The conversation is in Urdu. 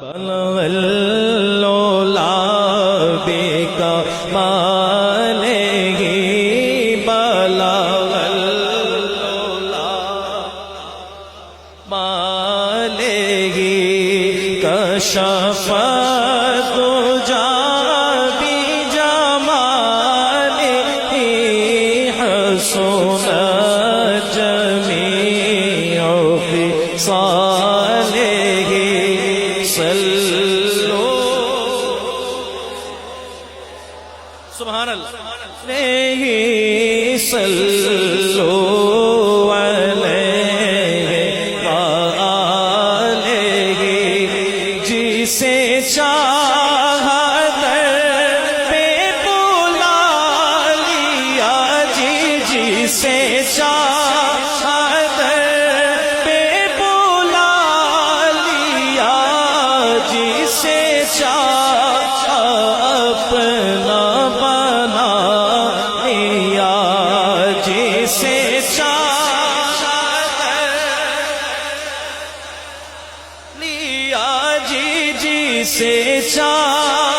بلغ العلا بکمالہ بلغ العلا مالہ کشف الدجی بجمالہ حسن جمیع خصالہ سبحان اللہ صلو علیہ وآلہ جسے چاہا در پہ بلا لیا جی جسے چاہا در پہ بلا لیا جسے چاہا اپنا سے چاہ